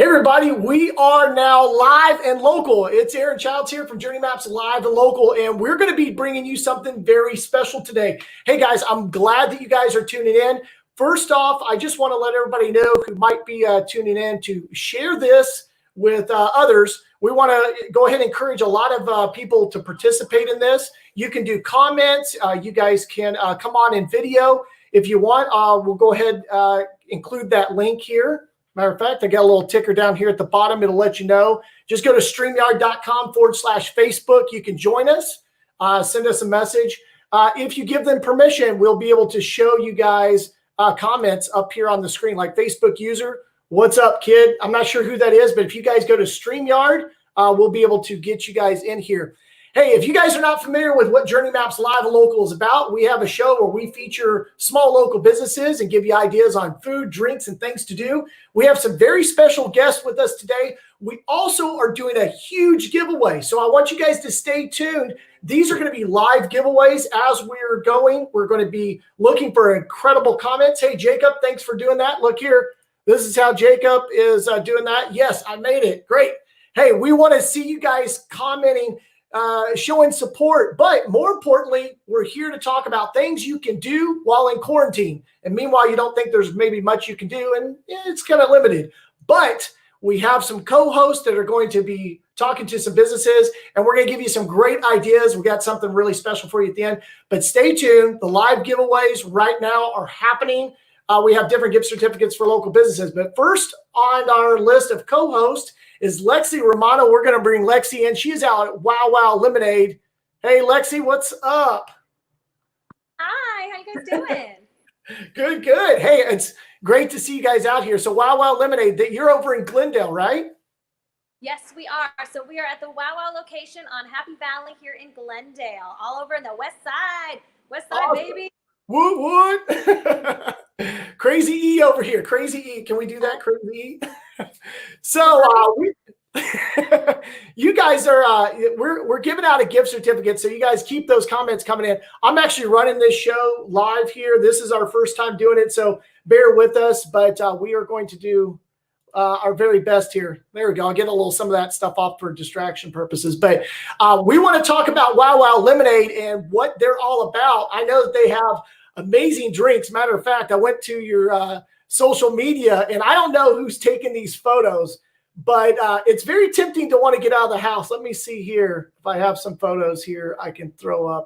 Hey everybody, we are now live and local. It's Aaron Childs here from Journey Maps Live and Local, and we're going to be bringing you something very special today. Hey guys, I'm glad that you guys are tuning in. First off, I just want to let everybody know who might be tuning in to share this with others. We want to go ahead and encourage a lot of people to participate in this. You can do comments. You guys can come on in video if you want. We'll go ahead include that link here. Matter of fact, I got a little ticker down here at the bottom. It'll let you know. Just go to StreamYard.com/Facebook. You can join us. Send us a message. If you give them permission, we'll be able to show you guys comments up here on the screen, like Facebook user. What's up, kid? I'm not sure who that is, but if you guys go to StreamYard, we'll be able to get you guys in here. Hey, if you guys are not familiar with what Journey Maps Live and Local is about, we have a show where we feature small local businesses and give you ideas on food, drinks, and things to do. We have some very special guests with us today. We also are doing a huge giveaway. So I want you guys to stay tuned. These are going to be live giveaways as we're going. We're going to be looking for incredible comments. Hey, Jacob, thanks for doing that. Look here. This is how Jacob is doing that. Yes, I made it. Great. Hey, we want to see you guys commenting, showing support, but more importantly, we're here to talk about things you can do while in quarantine. And meanwhile, you don't think there's maybe much you can do, and it's kind of limited. But we have some co-hosts that are going to be talking to some businesses, and we're going to give you some great ideas. We got something really special for you at the end, but stay tuned. The live giveaways right now are happening. We have different gift certificates for local businesses, but first on our list of co-hosts is Lexi Romano. We're going to bring Lexi in. She's out at Wow Wow Lemonade. Hey, Lexi, what's up? Hi, how you guys doing? Good, good. Hey, it's great to see you guys out here. So Wow Wow Lemonade, you're over in Glendale, right? Yes, we are. So we are at the Wow Wow location on Happy Valley here in Glendale, all over in the west side. West side, Oh, baby. Woot, woot. Crazy E over here. Crazy E. Can we do that, Crazy E? So you guys are we're giving out a gift certificate, so you guys keep those comments coming in. I'm actually running this show live here. This is our first time doing it, so bear with us, but we are going to do our very best here. There we go. I'll get some of that stuff off for distraction purposes, but we want to talk about Wow Wow Lemonade and what they're all about. I know that they have amazing drinks. Matter of fact, I went to your social media, and I don't know who's taking these photos, but it's very tempting to want to get out of the house. Let me see here if I have some photos here I can throw up.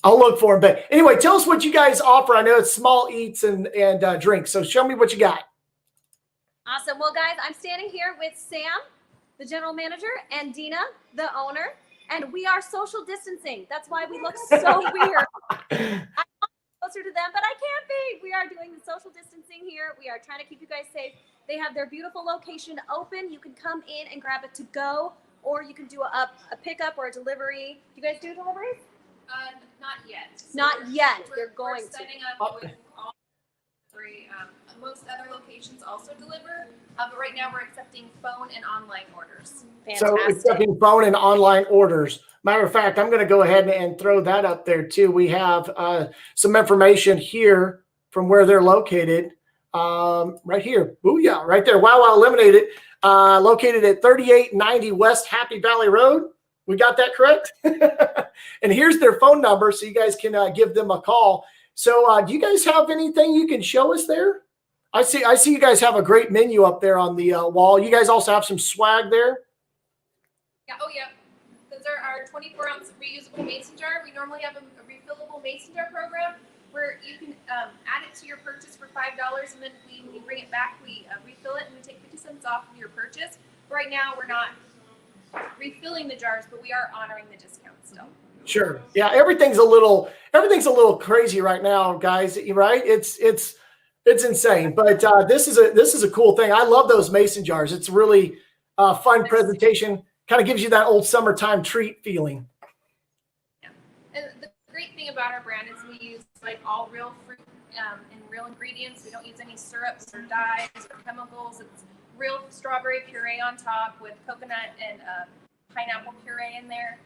I'll look for them. But anyway, tell us what you guys offer. I know it's small eats and drinks, so show me what you got. Awesome. Well, guys, I'm standing here with Sam, the general manager, and Dina, the owner, and we are social distancing. That's why we look so weird. Closer to them, but I can't be. We are doing the social distancing here. We are trying to keep you guys safe. They have their beautiful location open. You can come in and grab it to go, or you can do a pickup or a delivery. Do you guys do deliveries? Not yet. So not yet. They're going to. Setting to. Up with all delivery. Most other locations also deliver, but right now we're accepting phone and online orders. Fantastic. So accepting phone and online orders. Matter of fact, I'm going to go ahead and throw that up there too. We have some information here from where they're located. Right here. Booyah, right there. Wow Wow Lemonade, located at 3890 West Happy Valley Road. We got that correct? And here's their phone number, so you guys can give them a call. So do you guys have anything you can show us there? I see you guys have a great menu up there on the wall. You guys also have some swag there? Yeah. Oh, yeah. Those are our 24-ounce reusable mason jar. We normally have a refillable mason jar program where you can add it to your purchase for $5, and then when you bring it back, we refill it, and we take 50 cents off of your purchase. Right now, we're not refilling the jars, but we are honoring the discount still. Sure. Yeah, everything's a little crazy right now, guys. Right? It's insane. But this is a cool thing. I love those mason jars. It's really fun presentation. Kind of gives you that old summertime treat feeling. Yeah. And the great thing about our brand is we use like all real fruit and real ingredients. We don't use any syrups or dyes or chemicals. It's real strawberry puree on top with coconut and pineapple puree in there.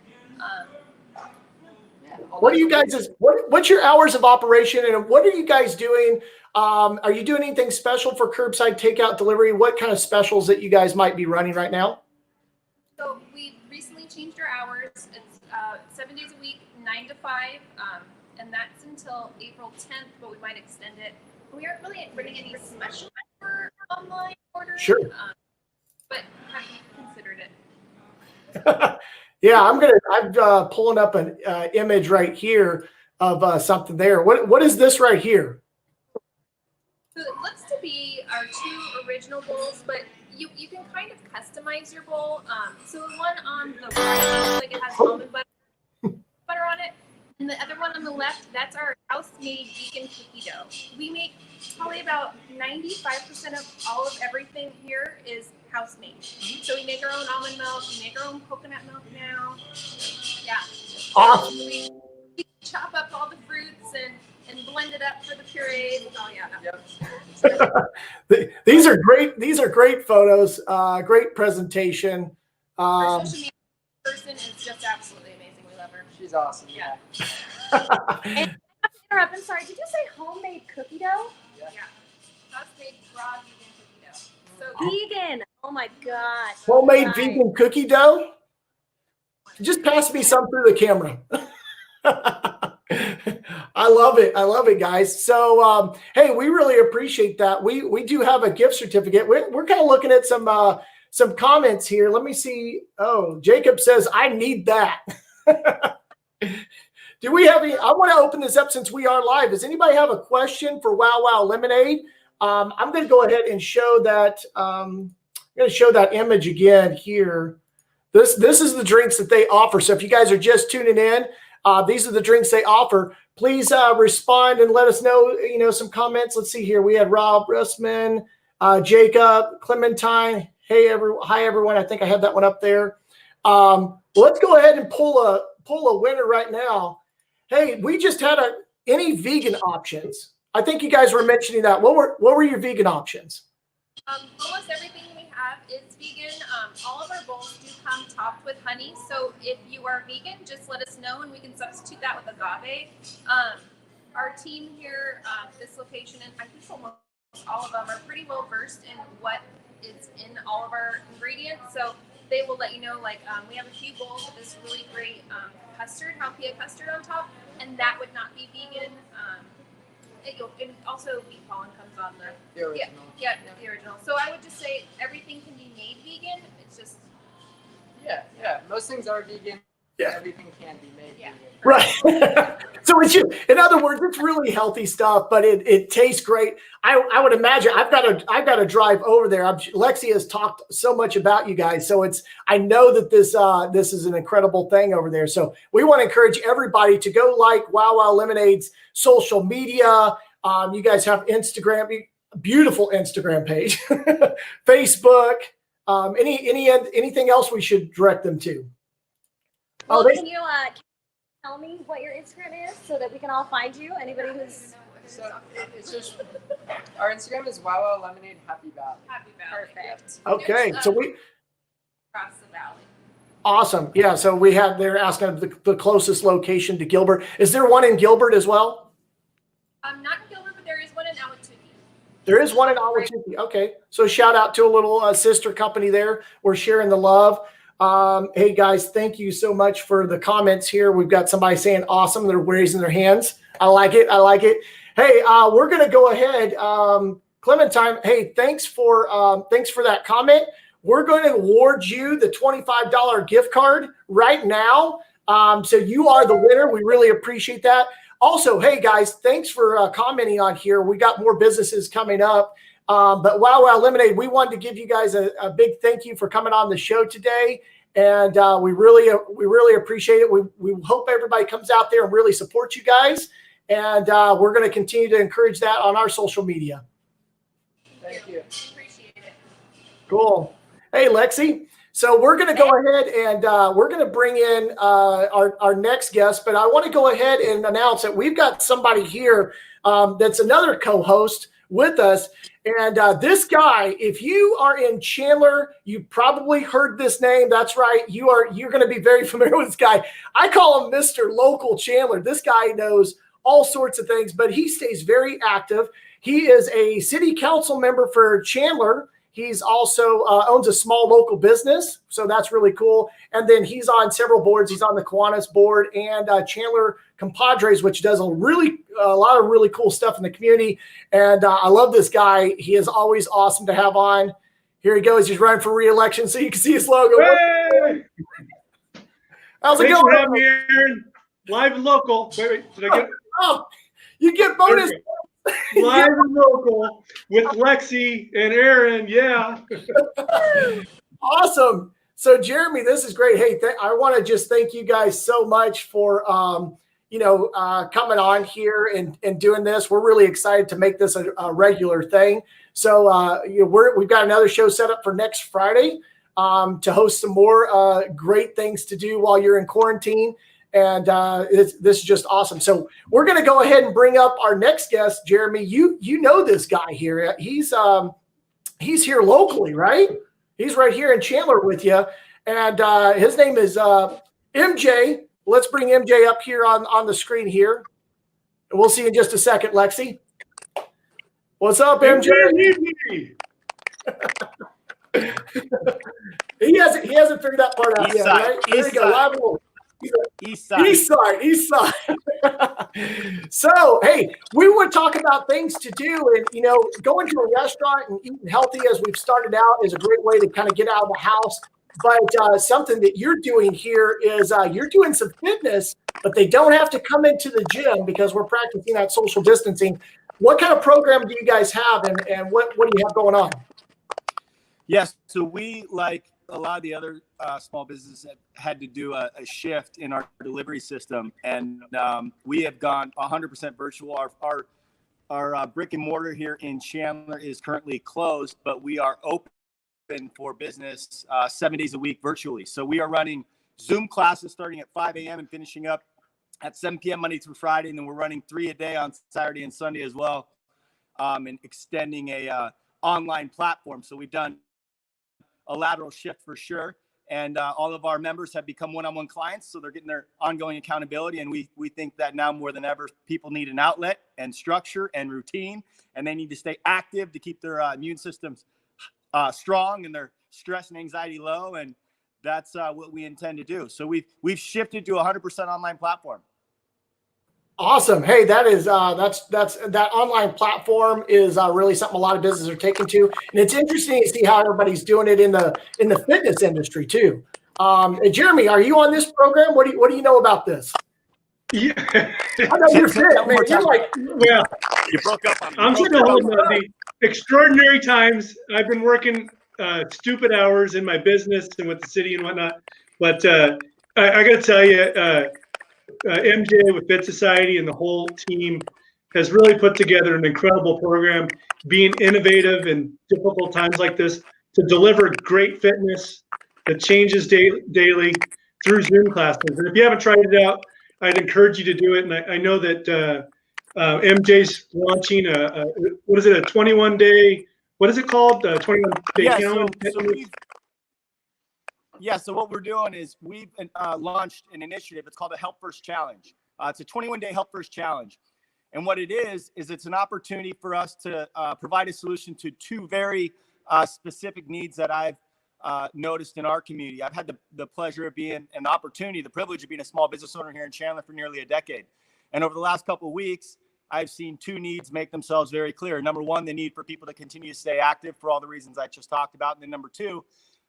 What are you guys? What's your hours of operation, and what are you guys doing? Are you doing anything special for curbside takeout delivery? What kind of specials that you guys might be running right now? So we recently changed our hours. It's 7 days a week, 9 to 5, and that's until April 10th, but we might extend it. We aren't really running any special for online orders. Sure. But have you considered it? Yeah, I'm pulling up an image right here of something there. What is this right here? So it looks to be our 2 original bowls, but you can kind of customize your bowl. So the one on the right looks like it has almond butter on it, and the other one on the left, that's our house-made vegan cookie dough. We make probably about 95% of all of everything here is house-made. So we make our own almond milk, we make our own coconut milk now. Yeah. Awesome. We chop up all the fruits and blend it up for the purees. Oh yeah. These are great. These are great photos. Great presentation. Our social media person is just absolutely amazing. We love her. She's awesome. Yeah. And interrupt, I'm sorry, did you say homemade cookie dough? Yeah. House-made raw vegan cookie dough. So Vegan. Oh my gosh. Homemade Right. vegan cookie dough. Just pass me some through the camera. I love it. I love it, guys. So, hey, we really appreciate that. We do have a gift certificate. We're kind of looking at some comments here. Let me see. Oh, Jacob says, I need that. Do we have any? I want to open this up since we are live. Does anybody have a question for Wow Wow Lemonade? I'm going to go ahead and show that. I'm going to show that image again here. This is the drinks that they offer. So if you guys are just tuning in, these are the drinks they offer. Please respond and let us know, some comments. Let's see here. We had Rob Russman, Jacob, Clementine. Hey, hi, everyone. I think I had that one up there. Let's go ahead and pull a winner right now. Hey, we just had any vegan options. I think you guys were mentioning that. What were your vegan options? Almost everything we have is vegan. All of our bowls do come topped with honey. So if you are vegan, just let us know and we can substitute that with agave. Our team here, this location, and I think almost all of them are pretty well versed in what is in all of our ingredients. So they will let you know, we have a few bowls with this really great custard, Halpia custard on top, and that would not be vegan. And also wheat pollen comes on The original. Yeah, the original. So I would just say everything can be made vegan. It's just Yeah. Most things are vegan. Yeah. Everything can be made vegan. Right. So it's just, in other words, it's really healthy stuff, but it tastes great. I would imagine I've got to drive over there. Lexi has talked so much about you guys, so I know that this is an incredible thing over there. So we want to encourage everybody to go like Wow Wow Lemonade's social media. You guys have Instagram, beautiful Instagram page, Facebook. Anything else we should direct them to? Well, can you tell me what your Instagram is so that we can all find you? Anybody who's So it's just our Instagram is Wow Wow Lemonade Happy Valley. Happy Valley. perfect. Okay, It's, so we across the valley. awesome. Yeah, so they're asking the closest location to Gilbert. Is there one in Gilbert as well? Not in Gilbert, but there is one in Ahwatukee. There is one in Ahwatukee. Okay, so shout out to a little sister company there. We're sharing the love. Hey guys, thank you so much for the comments here. We've got somebody saying awesome. They're raising their hands. I like it. Hey, we're going to go ahead. Clementine, hey, thanks for that comment. We're going to award you the $25 gift card right now. So you are the winner. We really appreciate that. Also, hey guys, thanks for commenting on here. We got more businesses coming up. But Wow Wow Lemonade, we wanted to give you guys a big thank you for coming on the show today. And we really appreciate it. We hope everybody comes out there and really supports you guys. And we're going to continue to encourage that on our social media. Thank you. Appreciate it. Cool. Hey, Lexi. So we're going to go ahead and we're going to bring in our next guest. But I want to go ahead and announce that we've got somebody here that's another co-host with us. And this guy, if you are in Chandler, you probably heard this name. That's right. You're going to be very familiar with this guy. I call him Mr. Local Chandler. This guy knows all sorts of things, but he stays very active. He is a city council member for Chandler. He's also owns a small local business, so that's really cool. And then he's on several boards. He's on the Kiwanis board and Chandler Compadres, which does a lot of really cool stuff in the community. And I love this guy. He is always awesome to have on. Here he goes. He's running for re-election, so you can see his logo. Hey! How's it Thanks going? for having me, Aaron. Live and local. Wait, did I get Oh, you get bonus. live and local with Lexi and Aaron? Yeah. Awesome. So Jeremy, this is great. Hey, I want to just thank you guys so much for coming on here and doing this. We're really excited to make this a regular thing. So we've got another show set up for next Friday to host some more great things to do while you're in quarantine. And this is just awesome. So we're going to go ahead and bring up our next guest, Jeremy. You know this guy here. He's here locally, right? He's right here in Chandler with you. And his name is MJ. Let's bring MJ up here on the screen here. And we'll see you in just a second, Lexi. What's up, MJ? He hasn't figured that part out East yet, side, right? There east you go. side. Live and East side. East side. So, hey, we would talk about things to do, and going to a restaurant and eating healthy as we've started out is a great way to kind of get out of the house. But something that you're doing here is you're doing some fitness, but they don't have to come into the gym because we're practicing that social distancing. What kind of program do you guys have, and what do you have going on? Yes, so we, like a lot of the other small businesses, had to do a shift in our delivery system, and we have gone 100% virtual. Our brick and mortar here in Chandler is currently closed, but we are open for business 7 days a week virtually. So we are running Zoom classes starting at 5 a.m. and finishing up at 7 p.m. Monday through Friday, and then we're running 3 a day on Saturday and Sunday as well, and extending a online platform. So we've done a lateral shift for sure. And all of our members have become one-on-one clients, so they're getting their ongoing accountability. And we think that now more than ever, people need an outlet and structure and routine, and they need to stay active to keep their immune systems strong and their stress and anxiety low. And that's what we intend to do. So we've shifted to 100% online platform. Awesome. Hey, that is that online platform is really something a lot of businesses are taking to, and it's interesting to see how everybody's doing it in the fitness industry too. Jeremy, are you on this program? What do you know about this? Yeah. I know you're fit, man. You're like, Well, You broke up on me. I'm still holding the extraordinary times. I've been working stupid hours in my business and with the city and whatnot. But I got to tell you, MJ with Fit Society and the whole team has really put together an incredible program, being innovative in difficult times like this to deliver great fitness that changes daily through Zoom classes. And if you haven't tried it out, I'd encourage you to do it. And I know that MJ's launching a 21-day, what is it called? 21-day challenge? So what we're doing is we've launched an initiative. It's called the Help First Challenge. It's a 21-day Help First Challenge. And what it is it's an opportunity for us to provide a solution to two very specific needs that I've noticed in our community. I've had the pleasure of being the privilege of being a small business owner here in Chandler for nearly a decade. And over the last couple of weeks, I've seen two needs make themselves very clear. Number one, the need for people to continue to stay active for all the reasons I just talked about. And then number two,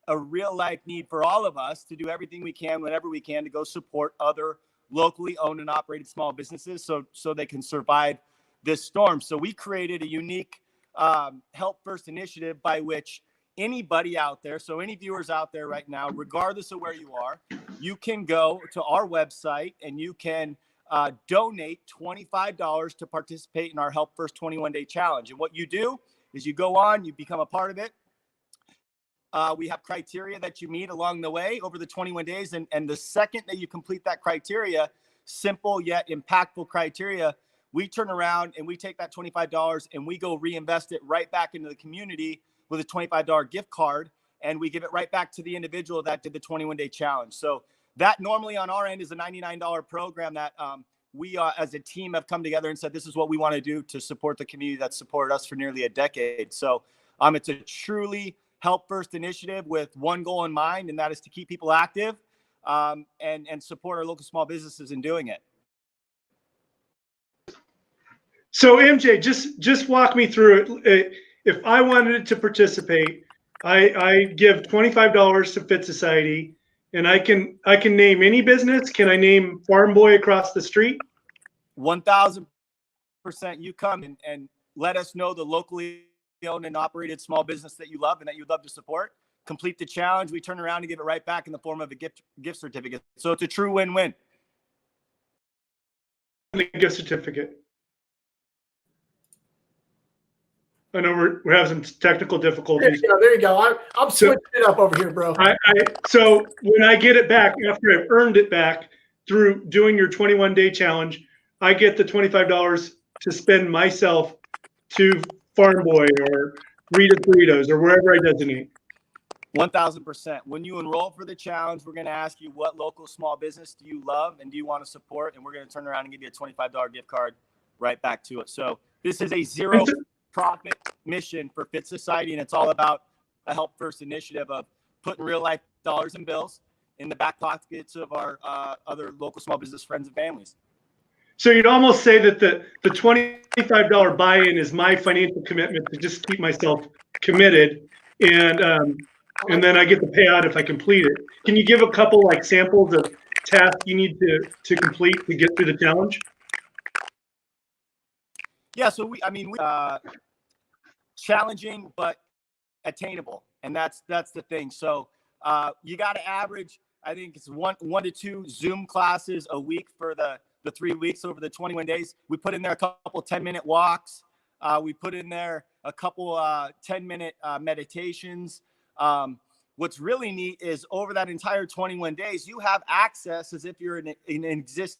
a real life need for all of us to do everything we can, whenever we can, to go support other locally owned and operated small businesses so they can survive this storm. So we created a unique Help First initiative by which anybody out there, so any viewers out there right now, regardless of where you are, you can go to our website and you can donate $25 to participate in our Help First 21-day challenge. And what you do is you go on, you become a part of it. We have criteria that you meet along the way over the 21 days. And the second that you complete that criteria, simple yet impactful criteria, we turn around and we take that $25 and we go reinvest it right back into the community with a $25 gift card, and we give it right back to the individual that did the 21-day challenge. So that normally on our end is a $99 program that we as a team have come together and said, this is what we want to do to support the community that supported us for nearly a decade. So it's a truly Help First initiative with one goal in mind, and that is to keep people active and support our local small businesses in doing it. So MJ, just walk me through it. If I wanted to participate, I give $25 to Fit Society, and I can name any business. Can I name Farm Boy across the street? 1,000%. You come and let us know the locally owned and operated small business that you love and that you'd love to support. Complete the challenge. We turn around and give it right back in the form of a gift certificate. So it's a true win-win. The gift certificate. I know we're having some technical difficulties. There you go. I'm switching it up over here, bro. So when I get it back, after I've earned it back through doing your 21-day challenge, I get the $25 to spend myself to Farm Boy or Rita's Burritos or wherever I designate. 1,000%. When you enroll for the challenge, we're going to ask you what local small business do you love and do you want to support, and we're going to turn around and give you a $25 gift card right back to it. So this is a zero profit mission for Fit Society, and it's all about a Help First initiative of putting real life dollars and bills in the back pockets of our other local small business friends and families. So you'd almost say that the $25 buy-in is my financial commitment to just keep myself committed, and then I get the payout if I complete it. Can you give a couple like samples of tasks you need to complete to get through the challenge? Yeah, so we challenging but attainable, and that's the thing. So you got to average, I think it's one to two Zoom classes a week for the 3 weeks over the 21 days. We put in there a couple 10-minute walks. We put in there a couple 10-minute meditations. What's really neat is over that entire 21 days, you have access as if you're an existing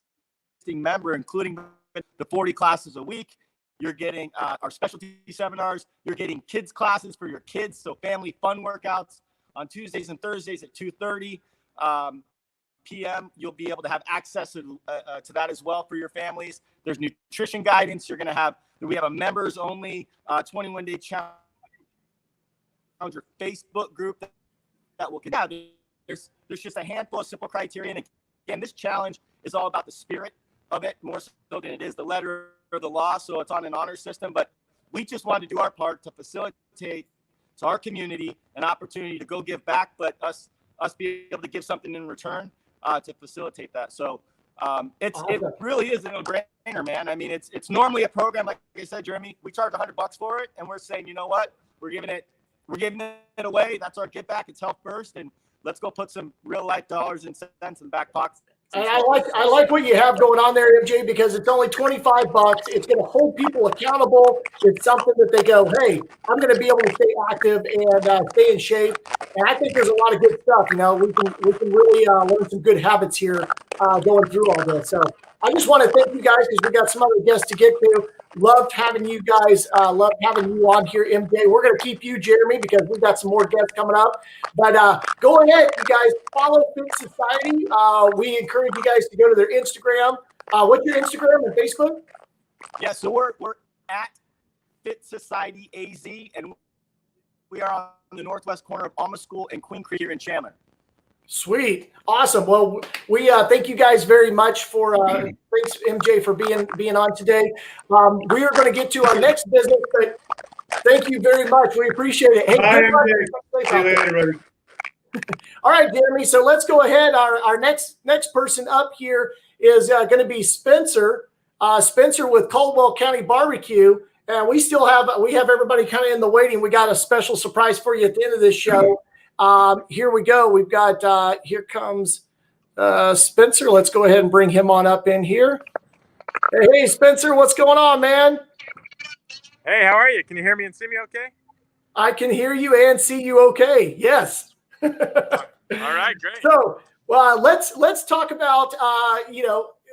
member, including the 40 classes a week. You're getting our specialty seminars. You're getting kids classes for your kids. So family fun workouts on Tuesdays and Thursdays at 2:30 p.m. You'll be able to have access to that as well for your families. There's nutrition guidance. We have a members only 21-day challenge Facebook group that will continue. There's just a handful of simple criteria. And again, this challenge is all about the spirit of it more so than it is the letter or the law. So it's on an honor system, but we just wanted to do our part to facilitate to our community an opportunity to go give back, but us be able to give something in return to facilitate that. So it really is a no-brainer, man. I mean, it's normally a program, like I said, Jeremy, we charge $100 for it, and we're saying, you know what, we're giving it away. That's our give back. It's Help First, and let's go put some real life dollars and cents in the back pockets. And I like what you have going on there, MJ, because it's only $25. It's going to hold people accountable. It's something that they go, hey, I'm going to be able to stay active and stay in shape. And I think there's a lot of good stuff. You know, we can really learn some good habits here going through all this. So I just want to thank you guys because we got some other guests to get to. Loved having you guys. Loved having you on here, MJ. We're going to keep you, Jeremy, because we've got some more guests coming up. But go ahead, you guys. Follow Fit Society. We encourage you guys to go to their Instagram. What's your Instagram and Facebook? Yeah, so we're at Fit Society AZ, and we are on the northwest corner of Alma School and Queen Creek here in Chandler. Sweet. Awesome. Well, we thank you guys very much for thanks, MJ, for being on today. We are going to get to our next business, but thank you very much. We appreciate it. Hey, Bye, good luck. MJ. See you later, buddy. All right, Jeremy. So let's go ahead. Our next person up here is going to be Spencer. Spencer with Caldwell County Barbecue. And we have everybody kind of in the waiting. We got a special surprise for you at the end of this show. Here we go. We've got, here comes Spencer. Let's go ahead and bring him on up in here. Hey, Spencer, what's going on, man? Hey, how are you? Can you hear me and see me okay? I can hear you and see you okay. Yes. All right, great. So let's talk about,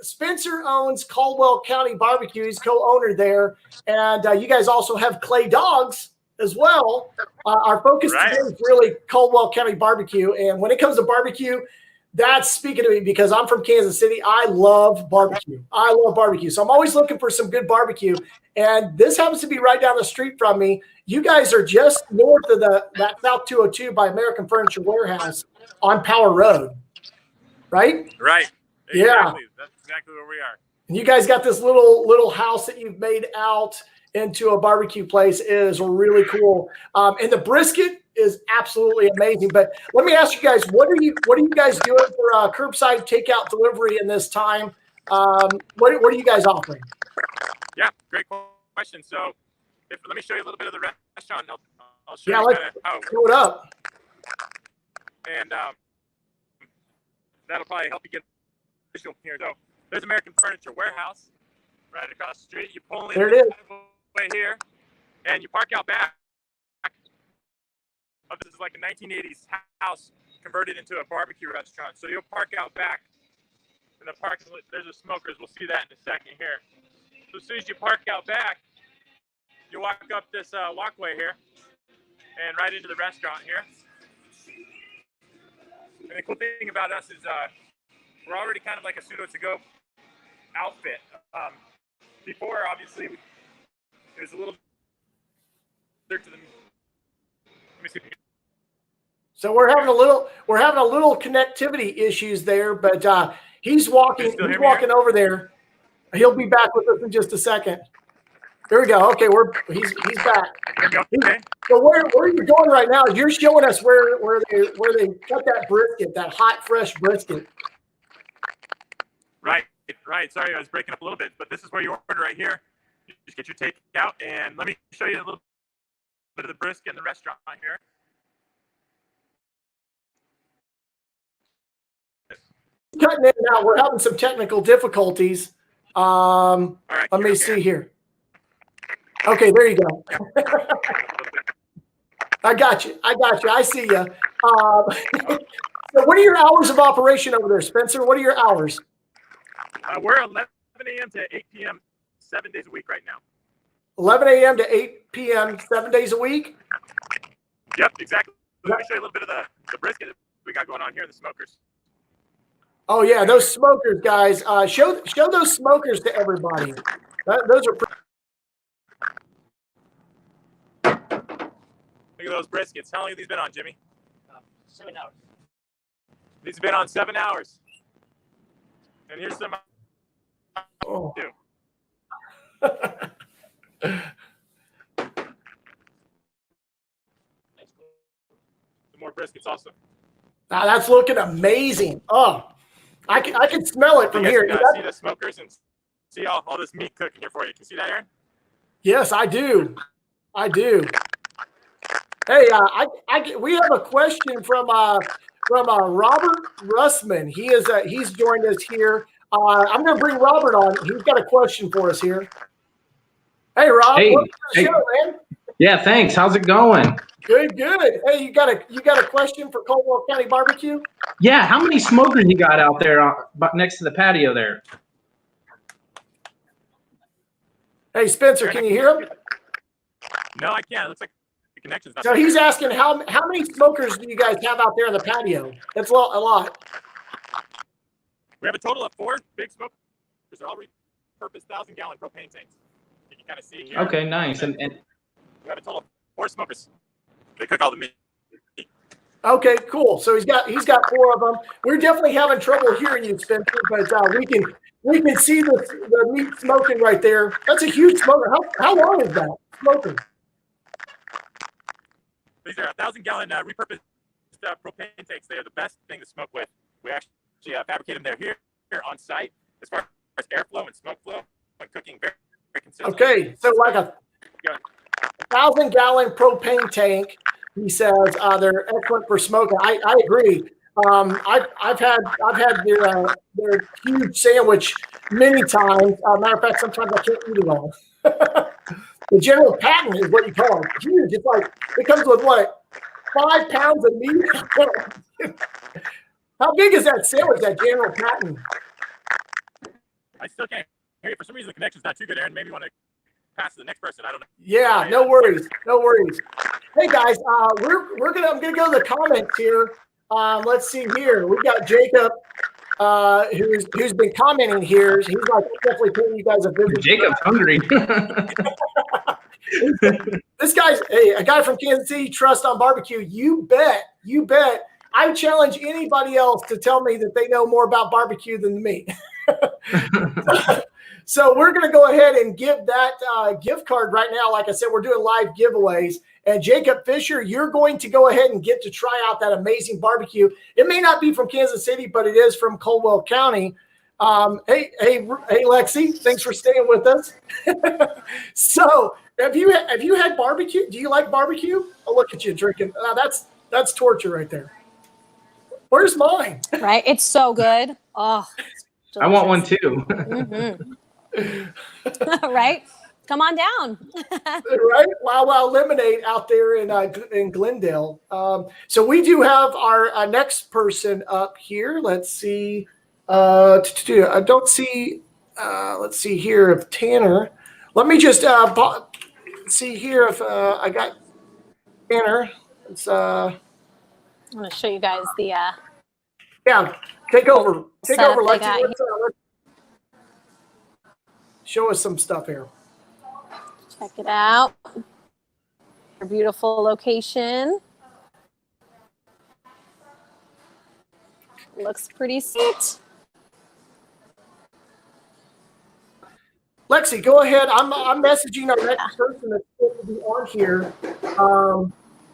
Spencer owns Caldwell County Barbecue. He's co-owner there, and you guys also have Clay Dogs as well. Our focus Right. today is really Caldwell County Barbecue, and when it comes to barbecue, that's speaking to me because I'm from Kansas City. I love barbecue. So I'm always looking for some good barbecue, and this happens to be right down the street from me. You guys are just north of that South 202 by American Furniture Warehouse on Power Road, right? Right. Yeah. Exactly. That's exactly where we are. And you guys got this little house that you've made out into a barbecue place. It is really cool. And the brisket is absolutely amazing. But let me ask you guys, what are you guys doing for curbside takeout delivery in this time? What are you guys offering? Yeah, great question. So let me show you a little bit of the restaurant. I'll show Yeah, you let's kinda how, throw it up. and that'll probably help you get visual here. So there's American Furniture Warehouse right across the street. You pull in There it is. way here, and you park out back. This is like a 1980s house converted into a barbecue restaurant. So you'll park out back in the parking lot. There's a smokers. We'll see that in a second here. So as soon as you park out back, you walk up this walkway here and right into the restaurant here. And the cool thing about us is we're already kind of like a pseudo to-go outfit. Before, obviously, it was a little there to the. Let me see if you can. So we're having a little connectivity issues there, but he's walking over there. He'll be back with us in just a second. There we go. Okay, he's back. Okay. So where are you going right now? You're showing us where they cut that brisket, that hot fresh brisket. Right. Sorry, I was breaking up a little bit, but this is where you order right here. You just get your takeout, and let me show you a little bit of the brisket in the restaurant here. Cutting in and out. We're having some technical difficulties. All right. Let me see here. Okay, there you go. I got you. I see you. So what are your hours of operation over there, Spencer? What are your hours? We're 11 a.m. to 8 p.m. 7 days a week right now. 11 a.m. to 8 p.m. 7 days a week? Yep, exactly. Let me show you a little bit of the brisket that we got going on here in the smokers. Oh, yeah, those smokers, guys. Show those smokers to everybody. Those are pretty. Look at those briskets. How long have these been on, Jimmy? 7 hours. These have been on 7 hours. And here's some. Oh. Some more briskets also. Now that's looking amazing. Oh, I can smell it from You here. guys can see the smokers and see all this meat cooking here for you. Can you see that, Aaron? Yes, I do. Hey, we have a question from Robert Russman. He's joined us here. I'm going to bring Robert on. He's got a question for us here. Hey, Rob. Hey, Welcome to the show, man. Yeah, thanks. How's it going? Good. Hey, you got a question for Caldwell County Barbecue? Yeah, how many smokers you got out there next to the patio there? Hey, Spencer, can you hear him? No, I can't. It looks like the connection's not. So he's asking how many smokers do you guys have out there on the patio? That's a lot. We have a total of 4 big smokers. They're all repurposed 1,000-gallon propane tanks. You can kind of see here. Okay, nice. And we have a total of 4 smokers. They cook all the meat. Okay, cool. So he's got 4 of them. We're definitely having trouble hearing you, Spencer, but we can see the meat smoking right there. That's a huge smoker. How long is that smoking? These are 1,000-gallon repurposed propane tanks. They are the best thing to smoke with. We actually fabricate them here on site as far as airflow and smoke flow and cooking very consistent. Okay, so like a 1,000-gallon propane tank. He says they're excellent for smoking. I agree. I've had their huge sandwich many times. Matter of fact, sometimes I can't eat it all. The General Patton is what you call it. Huge. It's like it comes with what, 5 pounds of meat. How big is that sandwich, that General Patton? I still can't hear you. For some reason, the connection's not too good, Aaron. Maybe you want to pass to the next person. I don't know. Yeah, no worries. No worries. Hey guys, I'm gonna go to the comments here. Let's see here. We got Jacob, who's been commenting here. He's like, definitely paying you guys a visit. Jacob's hungry. This guy's a guy from Kansas City, Trust on Barbecue. You bet. I challenge anybody else to tell me that they know more about barbecue than me. So we're going to go ahead and give that gift card right now. Like I said, we're doing live giveaways. And Jacob Fisher, you're going to go ahead and get to try out that amazing barbecue. It may not be from Kansas City, but it is from Caldwell County. Hey, Lexi, thanks for staying with us. So have you had barbecue? Do you like barbecue? Oh, look at you drinking. That's torture right there. Where's mine? Right? It's so good. Oh, I want one too. Mm-hmm. Right? Come on down. Right? Wow Lemonade out there in Glendale. So we do have our next person up here. Let's see. I don't see. Let's see here if Tanner. Let me just see here if I got Tanner. It's I'm going to show you guys the yeah. Take over. Take setup over, they Lexi. got Let's show us some stuff here. check it out. Our beautiful location. Looks pretty sweet. Lexi, go ahead. I'm messaging our next person that's supposed to be on here.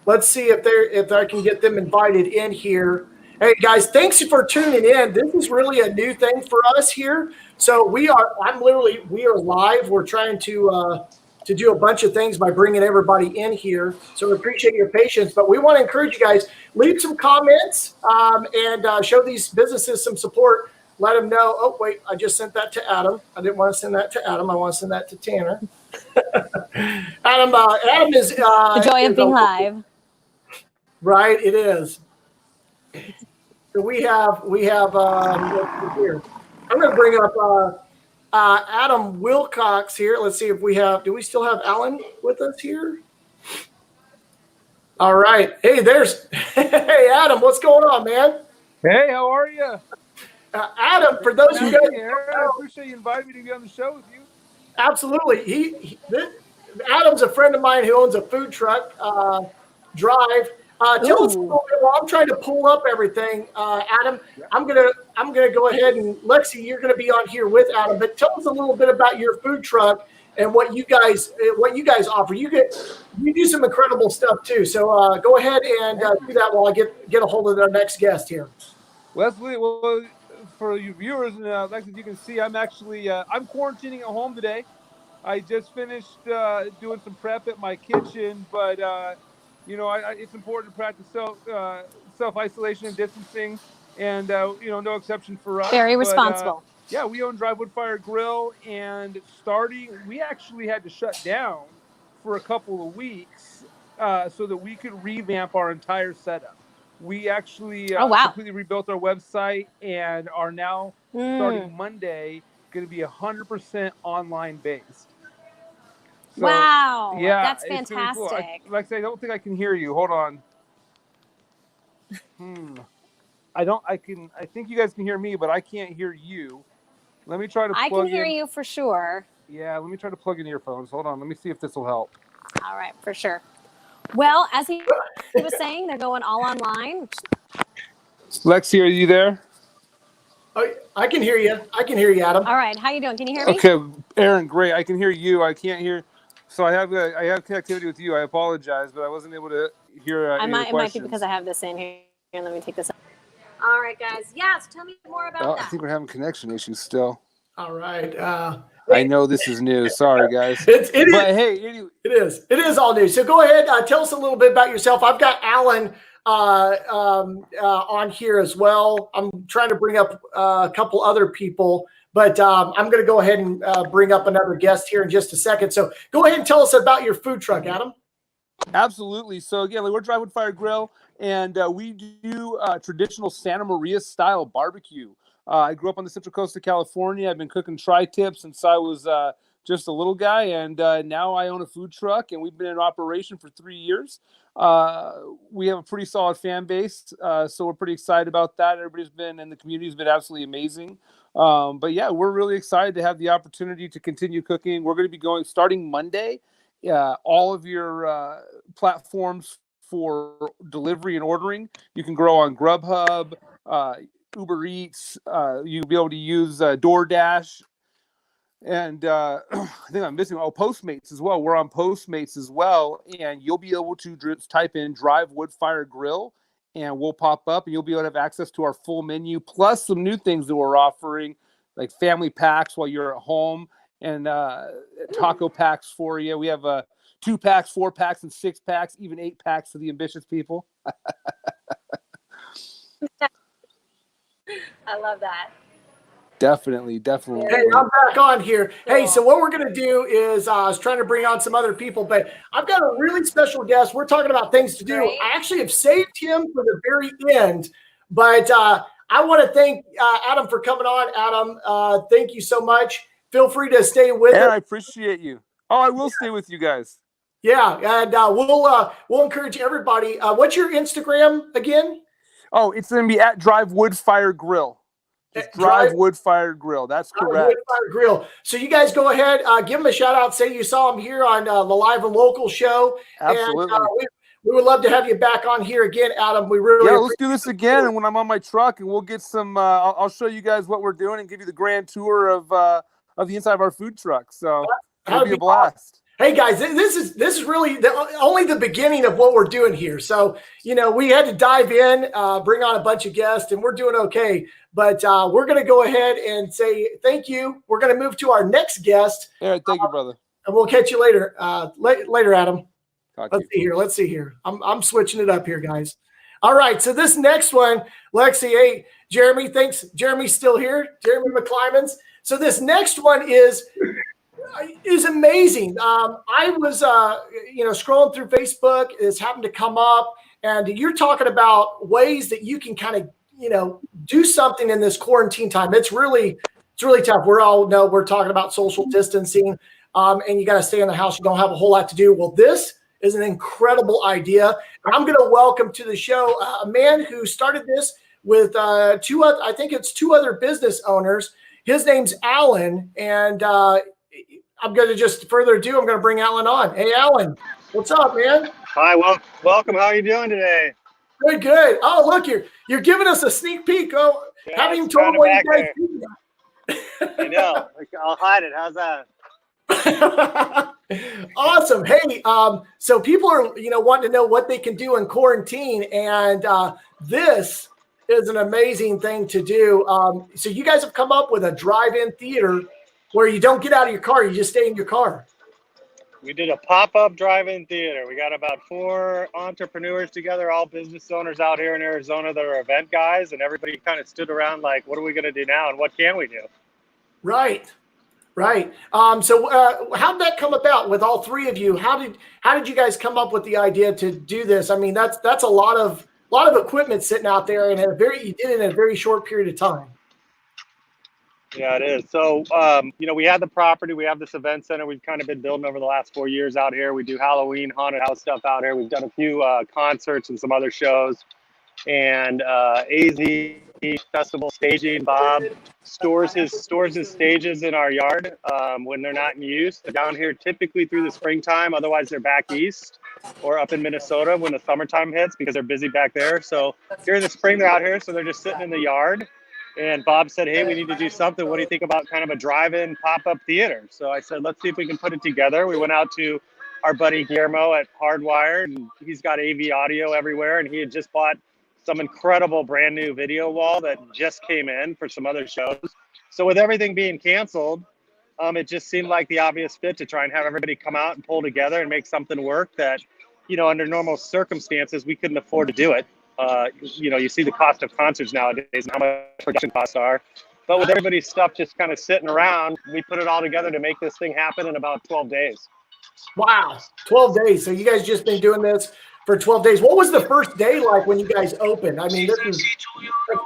Let's see if I can get them invited in here. Hey guys, thanks for tuning in. This is really a new thing for us here. So we are live. We're trying to do a bunch of things by bringing everybody in here. So we appreciate your patience, but we want to encourage you guys, leave some comments and show these businesses some support. Let them know. Oh, wait, I just sent that to Adam. I didn't want to send that to Adam. I want to send that to Tanner. Adam is The joy of being live. Right, it is. So we have here. I'm going to bring up Adam Wilcox here. Let's see if we have. Do we still have Alan with us here? All right. Hey, Hey, Adam. What's going on, man? Hey, how are you? Adam, for those who don't know, I appreciate you inviting me to be on the show with you. Absolutely. Adam's a friend of mine who owns a food truck, Drive. Tell us a little bit while I'm trying to pull up everything. Adam, I'm gonna go ahead and Lexi, you're gonna be on here with Adam, but tell us a little bit about your food truck and what you guys offer. You do some incredible stuff too. So go ahead and do that while I get a hold of our next guest here. Leslie, well, for you viewers, Lexi, you can see I'm actually I'm quarantining at home today. I just finished doing some prep at my kitchen, but it's important to practice self-isolation and distancing, and no exception for us. Very responsible. Yeah, we own Drive Wood Fire Grill, and we actually had to shut down for a couple of weeks so that we could revamp our entire setup. We actually completely rebuilt our website and are now starting Monday going to be 100% online based. So, wow. Yeah, that's it's fantastic. cool. I don't think I can hear you. Hold on. I think you guys can hear me, but I can't hear you. Let me try to plug in. I can hear you for sure. Yeah, let me try to plug in earphones. Hold on. Let me see if this will help. All right, for sure. Well, as he was saying, they're going all online. Lexi, are you there? Oh, I can hear you. Adam. All right, how you doing? Can you hear me? Okay, Aaron, great. I can hear you. I can't hear. So I have connectivity with you. I apologize, but I wasn't able to hear it might be questions. because I have this in here. Here, let me take this out. All right, guys. Yes, tell me more about that. I think we're having connection issues still. All right. I know this is new. Sorry, guys. It is. Hey, anyway. It is all new. So go ahead. Tell us a little bit about yourself. I've got Alan on here as well. I'm trying to bring up a couple other people, but I'm going to go ahead and bring up another guest here in just a second. So go ahead and tell us about your food truck, Adam. Absolutely. So again, we're Drive Wood Fire Grill, and we do traditional Santa Maria style barbecue. I grew up on the Central Coast of California. I've been cooking tri-tip since I was just a little guy, and now I own a food truck, and we've been in operation for 3 years. We have a pretty solid fan base, so we're pretty excited about that. Everybody's been, and the community's been absolutely amazing. But yeah, we're really excited to have the opportunity to continue cooking. We're going to be starting Monday, all of your platforms for delivery and ordering. You can grow on Grubhub, Uber Eats. You'll be able to use DoorDash. And I think I'm missing Postmates as well. We're on Postmates as well. And you'll be able to just type in Drive Wood Fire Grill, and we'll pop up, and you'll be able to have access to our full menu, plus some new things that we're offering, like family packs while you're at home, and taco packs for you. We have 2 packs, 4 packs, and 6 packs, even 8 packs for the ambitious people. I love that. Definitely. Hey, I'm back on here. Hey, so what we're going to do is I was trying to bring on some other people, but I've got a really special guest. We're talking about things to do. Great. I actually have saved him for the very end, but I want to thank Adam for coming on. Adam, thank you so much. Feel free to stay with us. I appreciate you. Oh, I will stay with you guys. Yeah, and we'll encourage everybody. What's your Instagram again? Oh, it's going to be at Drive Wood Fire Grill. Just Drive Wood Fire Grill. That's correct. Wood Fire Grill. So you guys go ahead, give them a shout out. Say you saw them here on the Live and Local show. Absolutely. And, we would love to have you back on here again, Adam. We really let's do this again. And when I'm on my truck, and we'll get some. I'll show you guys what we're doing and give you the grand tour of the inside of our food truck. So it'll be a blast. Awesome. Hey guys, this is really only the beginning of what we're doing here. So, we had to dive in, bring on a bunch of guests, and we're doing okay. But we're going to go ahead and say thank you. We're going to move to our next guest. All right, thank you, brother. And we'll catch you later. Later, Adam. Let's see here. I'm switching it up here, guys. All right, so this next one, Lexi, hey, Jeremy, thanks. Jeremy's still here. Jeremy McClymans. So this next one is amazing. I was, scrolling through Facebook. It's happened to come up, and you're talking about ways that you can kind of, do something in this quarantine time. It's really tough. We all know we're talking about social distancing, and you got to stay in the house. You don't have a whole lot to do. Well, this is an incredible idea. And I'm going to welcome to the show a man who started this with two other business owners. His name's Alan, and I'm going to just further ado, I'm going to bring Alan on. Hey, Alan, what's up, man? Hi, welcome. How are you doing today? Good. Oh, look, you're giving us a sneak peek. Oh, Yeah, haven't even told me what you guys do. I know. I'll hide it. How's that? Awesome. Hey, so people are, wanting to know what they can do in quarantine, and this is an amazing thing to do. So you guys have come up with a drive-in theater where you don't get out of your car, you just stay in your car. We did a pop-up drive-in theater. We got about 4 entrepreneurs together, all business owners out here in Arizona that are event guys, and everybody kind of stood around like, what are we going to do now, and what can we do? Right. So how did that come about with all 3 of you? How did you guys come up with the idea to do this? I mean, that's a lot of equipment sitting out there, and you did it in a very short period of time. Yeah, it is. So, we have the property. We have this event center we've kind of been building over the last 4 years out here. We do Halloween, haunted house stuff out here. We've done a few concerts and some other shows. And AZ Festival Staging, Bob stores his stages in our yard when they're not in use. They're down here typically through the springtime. Otherwise, they're back east or up in Minnesota when the summertime hits because they're busy back there. So during the spring, they're out here. So they're just sitting in the yard. And Bob said, hey, we need to do something. What do you think about kind of a drive-in pop-up theater? So I said, let's see if we can put it together. We went out to our buddy Guillermo at Hardwired, and he's got AV audio everywhere. And he had just bought some incredible brand new video wall that just came in for some other shows. So with everything being canceled, it just seemed like the obvious fit to try and have everybody come out and pull together and make something work that, under normal circumstances, we couldn't afford to do it. You see the cost of concerts nowadays and how much production costs are. But with everybody's stuff just kind of sitting around, we put it all together to make this thing happen in about 12 days. Wow, 12 days. So you guys just been doing this for 12 days. What was the first day like when you guys opened? I mean, that's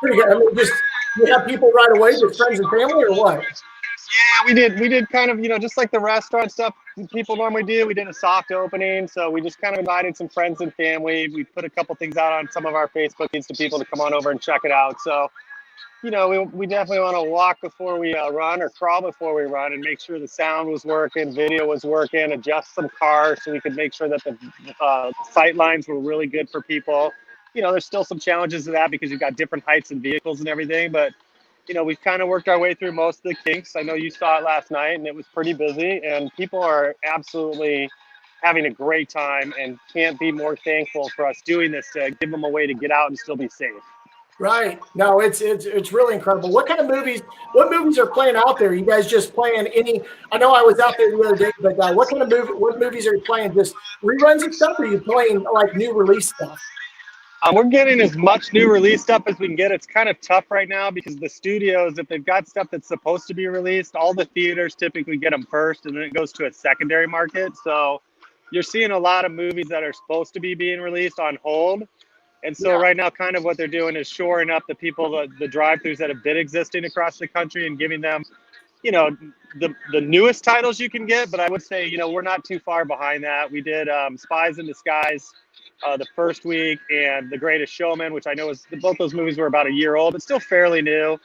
pretty good. I mean, just you have people right away, just friends and family, or what? Yeah, we did. We did kind of, just like the restaurant stuff people normally do. We did a soft opening, so we just kind of invited some friends and family. We put a couple things out on some of our Facebook feeds to people to come on over and check it out. So, we definitely want to walk before we run, or crawl before we run, and make sure the sound was working, video was working, adjust some cars so we could make sure that the sight lines were really good for people. There's still some challenges to that because you've got different heights and vehicles and everything, but we've kind of worked our way through most of the kinks. I know you saw it last night and it was pretty busy, and people are absolutely having a great time and can't be more thankful for us doing this to give them a way to get out and still be safe. Right. No, it's really incredible. What movies are playing out there? You guys just playing any? I know I was out there the other day, but what movies are you playing? Just reruns and stuff, or are you playing like new release stuff? We're getting as much new release stuff as we can get. It's kind of tough right now because the studios, if they've got stuff that's supposed to be released, all the theaters typically get them first, and then it goes to a secondary market. So you're seeing a lot of movies that are supposed to be being released on hold. And so right now, kind of what they're doing is shoring up the people, the drive-thrus that have been existing across the country, and giving them, the newest titles you can get. But I would say, we're not too far behind that. We did Spies in Disguise the first week, and The Greatest Showman, which I know both those movies were about a year old, but still fairly new.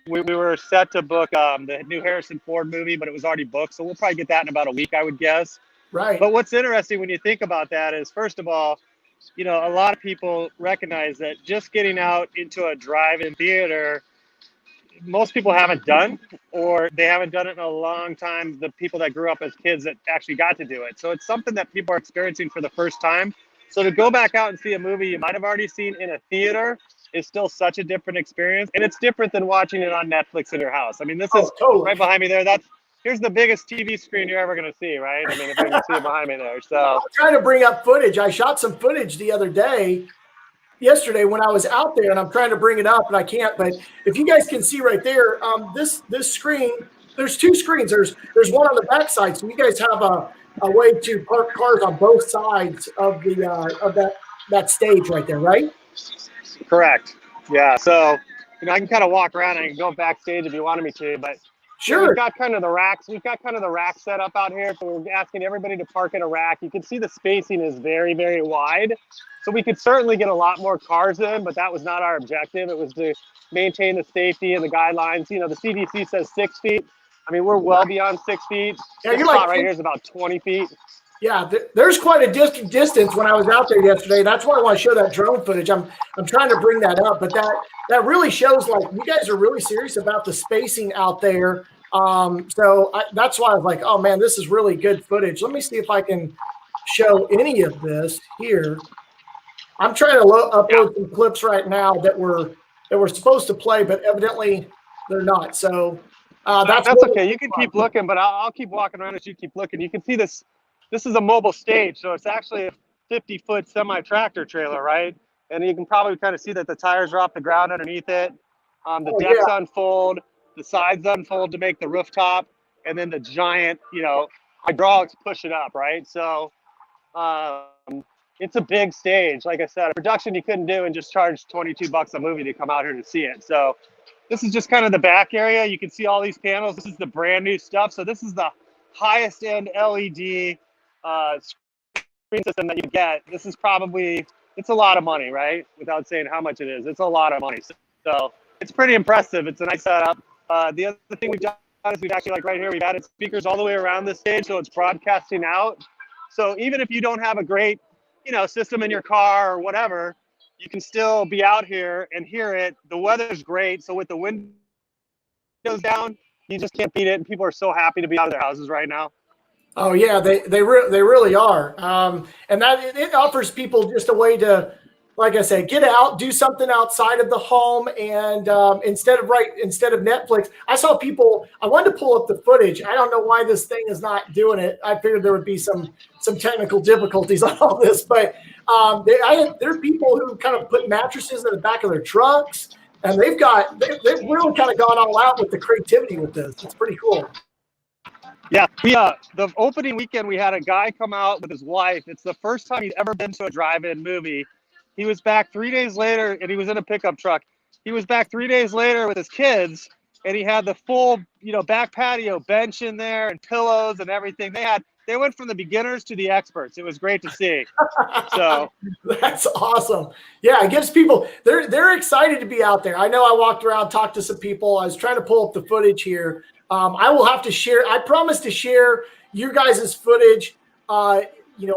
We were set to book the new Harrison Ford movie, but it was already booked. So we'll probably get that in about a week, I would guess. Right. But what's interesting when you think about that is, first of all, a lot of people recognize that just getting out into a drive-in theater, most people haven't done, or they haven't done it in a long time, the people that grew up as kids that actually got to do it. So it's something that people are experiencing for the first time. So to go back out and see a movie you might have already seen in a theater is still such a different experience. And it's different than watching it on Netflix in your house. I mean, this is totally right behind me there. Here's the biggest TV screen you're ever going to see, right? I mean, if you can see it behind me there. So I'm trying to bring up footage. I shot some footage yesterday when I was out there, and I'm trying to bring it up and I can't. But if you guys can see right there, this screen, there's two screens. There's one on the back side, so you guys have a way to park cars on both sides of that stage right there, right? Correct. Yeah. So I can kind of walk around and I can go backstage if you wanted me to, but sure. We've got kind of the racks. We've got kind of the rack set up out here. So we're asking everybody to park in a rack. You can see the spacing is very, very wide. So we could certainly get a lot more cars in, but that was not our objective. It was to maintain the safety and the guidelines. The CDC says 6 feet. I mean, we're well beyond 6 feet. Yeah, this spot right here is about 20 feet. Yeah, there's quite a distance when I was out there yesterday. That's why I want to show that drone footage. I'm trying to bring that up, but that really shows like you guys are really serious about the spacing out there. That's why I was like, oh man, this is really good footage. Let me see if I can show any of this here. I'm trying to upload some clips right now that were supposed to play, but evidently they're not. So that's okay. You can keep looking, but I'll keep walking around as you keep looking. You can see this. This is a mobile stage, so it's actually a 50-foot semi-tractor trailer, right? And you can probably kind of see that the tires are off the ground underneath it. The decks unfold, the sides unfold to make the rooftop, and then the giant, hydraulics push it up, right? So it's a big stage. Like I said, a production you couldn't do and just charge $22 a movie to come out here to see it. So this is just kind of the back area. You can see all these panels. This is the brand new stuff. So this is the highest end LED screen system that you get. This is it's a lot of money, right? Without saying how much it is. It's a lot of money. So it's pretty impressive. It's a nice setup. The other thing we've done is we've actually, like right here, we've added speakers all the way around the stage, so it's broadcasting out. So even if you don't have a great, system in your car or whatever, you can still be out here and hear it. The weather's great, so with the windows down, you just can't beat it. And people are so happy to be out of their houses right now. Oh yeah, they really are, and that it offers people just a way to, like I said, get out, do something outside of the home, and instead of Netflix, I saw people. I wanted to pull up the footage. I don't know why this thing is not doing it. I figured there would be some technical difficulties on all this, but there are people who kind of put mattresses in the back of their trucks, and they've really kind of gone all out with the creativity with this. It's pretty cool. Yeah, the opening weekend, we had a guy come out with his wife. It's the first time he'd ever been to a drive-in movie. He was back 3 days later, and he was in a pickup truck. He was back 3 days later with his kids, and he had the full, back patio bench in there and pillows and everything. They went from the beginners to the experts. It was great to see. So That's awesome. Yeah, it gives people they're excited to be out there. I know I walked around, talked to some people. I was trying to pull up the footage here. I will have to share. I promise to share your guys' footage, on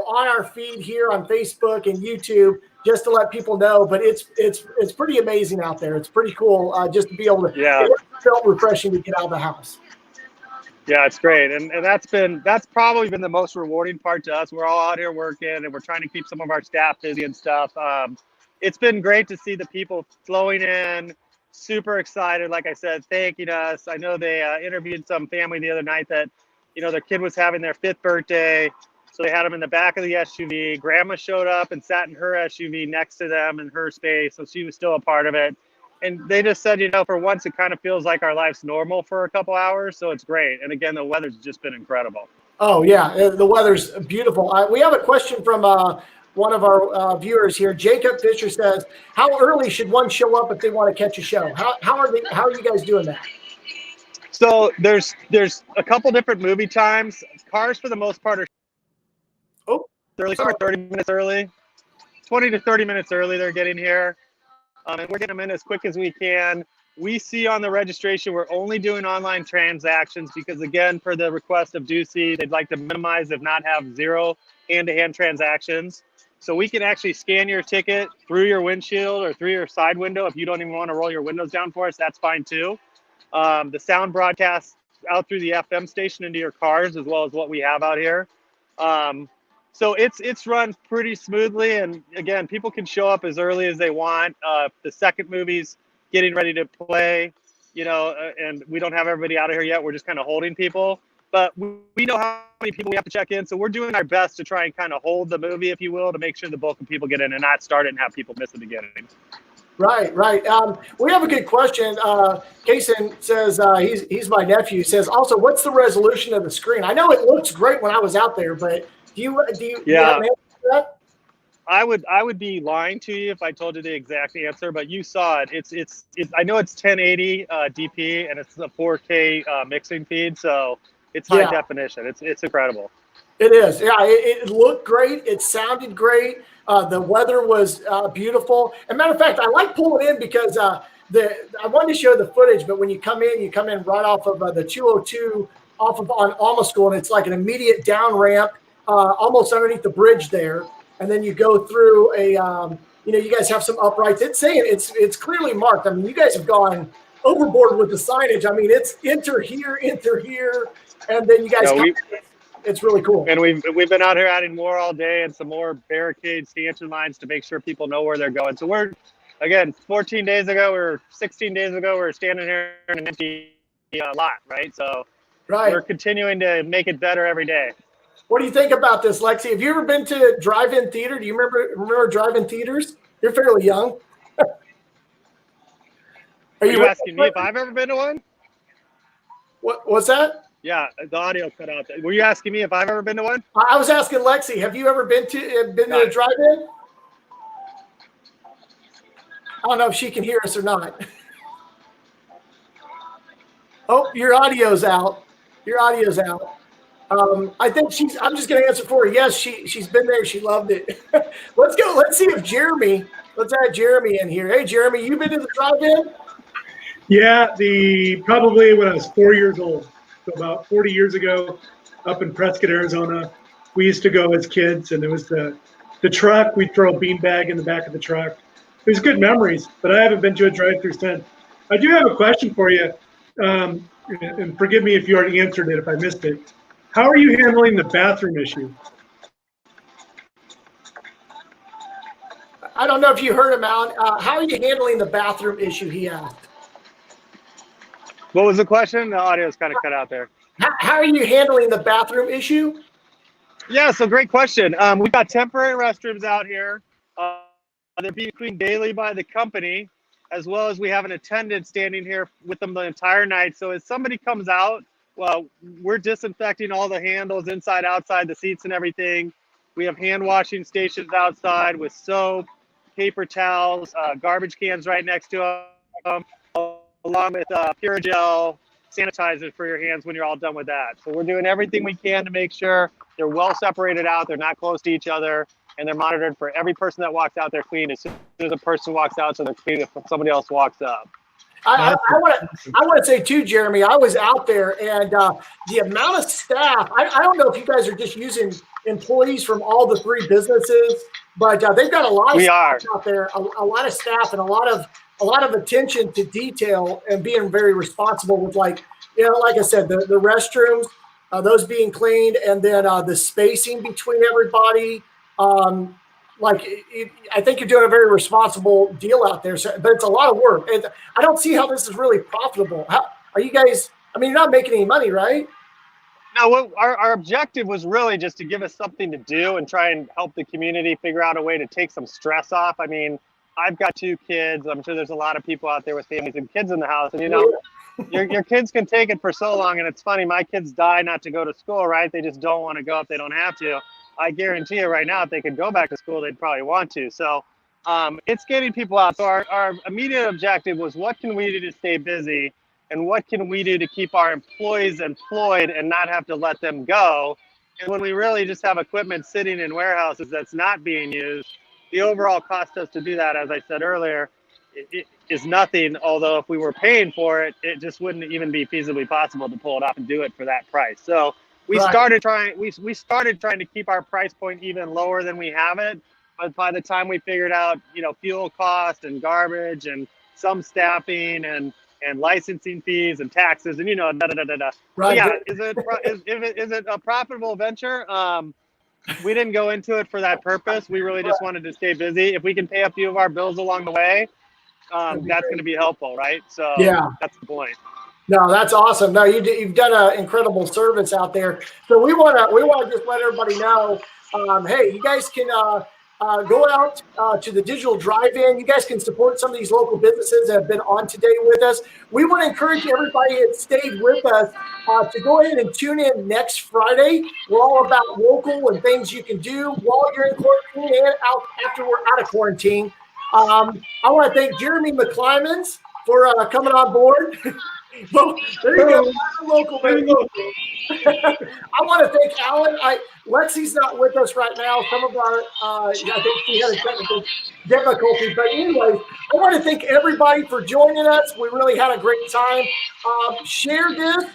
our feed here on Facebook and YouTube, just to let people know. But it's pretty amazing out there. It's pretty cool just to be able to. Yeah. It felt refreshing to get out of the house. yeah, it's great. And that's probably been the most rewarding part to us. We're all out here working, and we're trying to keep some of our staff busy and stuff. It's been great to see the people flowing in, super excited, like I said, thanking us. I know they interviewed some family the other night that, their kid was having their 5th birthday. So they had them in the back of the SUV. Grandma showed up and sat in her SUV next to them in her space. So she was still a part of it. And they just said, for once, it kind of feels like our life's normal for a couple hours. So it's great. And again, the weather's just been incredible. Oh, yeah. The weather's beautiful. We have a question from one of our viewers here. Jacob Fisher says, how early should one show up if they want to catch a show? How are you guys doing that? So there's a couple different movie times. Cars, for the most part, are early. Some are 30 minutes early. 20 to 30 minutes early they're getting here. And we're getting them in as quick as we can. We see on the registration, we're only doing online transactions because, again, per the request of Ducey, they'd like to minimize, if not have zero hand-to-hand transactions. So we can actually scan your ticket through your windshield or through your side window. If you don't even want to roll your windows down for us, that's fine too. The sound broadcasts out through the FM station into your cars, as well as what we have out here. So it's run pretty smoothly, and again, people can show up as early as they want. The second movie's getting ready to play, and we don't have everybody out of here yet. We're just kind of holding people, but we know how many people we have to check in, so we're doing our best to try and kind of hold the movie, if you will, to make sure the bulk of people get in and not start it and have people miss the beginning. Right. We have a good question. Kason says he's my nephew. Says also, what's the resolution of the screen? I know it looks great when I was out there, but do you have an answer for that? I would be lying to you if I told you the exact answer, but you saw it. It's I know it's 1080 DP and it's a 4K mixing feed, so it's high definition. It's incredible. It is. Yeah, it looked great. It sounded great. The weather was beautiful. As a matter of fact, I like pulling in because I wanted to show the footage, but when you come in right off of the 202 on Alma School, and it's like an immediate down ramp, almost underneath the bridge there. And then you go through you guys have some uprights. It's saying it's clearly marked. I mean, you guys have gone overboard with the signage. I mean, it's enter here, and then you guys. It's really cool. And we've been out here adding more all day and some more barricades, stanchion lines to make sure people know where they're going. So we're, again, 16 days ago, we were standing here in an empty lot, right? So we're continuing to make it better every day. What do you think about this, Lexi? Have you ever been to drive-in theater? Do you remember drive-in theaters? You're fairly young. Are you asking me if I've ever been to one? What's that? Yeah, the audio cut out. Were you asking me if I've ever been to one? I was asking Lexi. Have you ever been to a drive-in? I don't know if she can hear us or not. Oh, your audio's out. I think I'm just going to answer for her. Yes, she's been there. She loved it. Let's go. Let's see if let's add Jeremy in here. Hey, Jeremy, you been to the drive-in? Yeah, probably when I was 4 years old. So about 40 years ago, up in Prescott, Arizona, we used to go as kids, and it was the truck. We'd throw a beanbag in the back of the truck. It was good memories, but I haven't been to a drive-thru since. I do have a question for you, and forgive me if you already answered it if I missed it. How are you handling the bathroom issue? I don't know if you heard him out. How are you handling the bathroom issue, he asked. What was the question? The audio's kind of cut out there. How are you handling the bathroom issue? Yeah, so great question. We've got temporary restrooms out here. They're being cleaned daily by the company, as well as we have an attendant standing here with them the entire night. So as somebody comes out, well, we're disinfecting all the handles inside, outside, the seats and everything. We have hand washing stations outside with soap, paper towels, garbage cans right next to along with Pure Gel sanitizer for your hands when you're all done with that. So we're doing everything we can to make sure they're well separated out, they're not close to each other, and they're monitored for every person that walks out, they're clean. As soon as a person walks out, so they're clean if somebody else walks up. I want to say too, Jeremy, I was out there, and the amount of staff, I don't know if you guys are just using employees from all the 3 businesses, but they've got a lot of staff out there, a lot of staff, and a lot of attention to detail, and being very responsible with, like, like I said, the restrooms, those being cleaned, and then the spacing between everybody. I think you're doing a very responsible deal out there, but it's a lot of work. And I don't see how this is really profitable. How are you guys? I mean, you're not making any money, right? No, our objective was really just to give us something to do and try and help the community figure out a way to take some stress off. I mean, I've got 2 kids. I'm sure there's a lot of people out there with families and kids in the house. And, your kids can take it for so long. And it's funny, my kids die not to go to school, right? They just don't want to go if they don't have to. I guarantee you right now, if they could go back to school, they'd probably want to. So it's getting people out. So our immediate objective was, what can we do to stay busy? And what can we do to keep our employees employed and not have to let them go? And when we really just have equipment sitting in warehouses that's not being used, the overall cost us to do that, as I said earlier, it is nothing. Although if we were paying for it, it just wouldn't even be feasibly possible to pull it off and do it for that price. So we started trying to keep our price point even lower than we have it. But by the time we figured out, fuel cost and garbage and some staffing and licensing fees and taxes and Right. So yeah, is it a profitable venture? We didn't go into it for that purpose. We really just wanted to stay busy. If we can pay a few of our bills along the way, that's going to be helpful, right? So yeah, that's the point. No, that's awesome. No, you've done an incredible service out there. So we want to just let everybody know, hey, you guys can go out to the Digital Drive-In. You guys can support some of these local businesses that have been on today with us. We want to encourage everybody that stayed with us to go ahead and tune in next Friday. We're all about local and things you can do while you're in quarantine and after we're out of quarantine. I want to thank Jeremy McClymans for coming on board. Well, there you go. Local, baby. I want to thank Alan. Lexi's not with us right now. Some of our, I think she had a technical difficulty. But anyways, I want to thank everybody for joining us. We really had a great time. Share this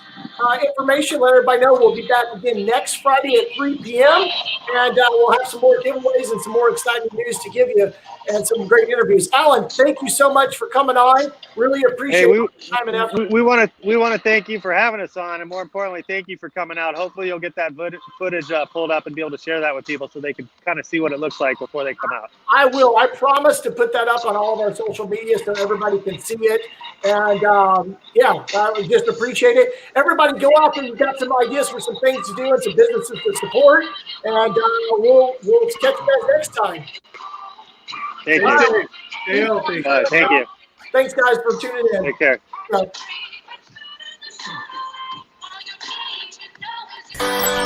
information. Let everybody know we'll be back again next Friday at 3 p.m. And we'll have some more giveaways and some more exciting news to give you and some great interviews. Alan, thank you so much for coming on. Really appreciate your time and effort. We want to thank you for having us on, and more importantly, thank you for coming out. Hopefully, you'll get that footage pulled up and be able to share that with people so they can kind of see what it looks like before they come out. I will. I promise to put that up on all of our social media so everybody can see it. And I just appreciate it. Everybody, go out there. You've got some ideas for some things to do and some businesses to support. And we'll catch you guys next time. Thank you. Thank you. Thanks, guys, for tuning in. Take care. Bye.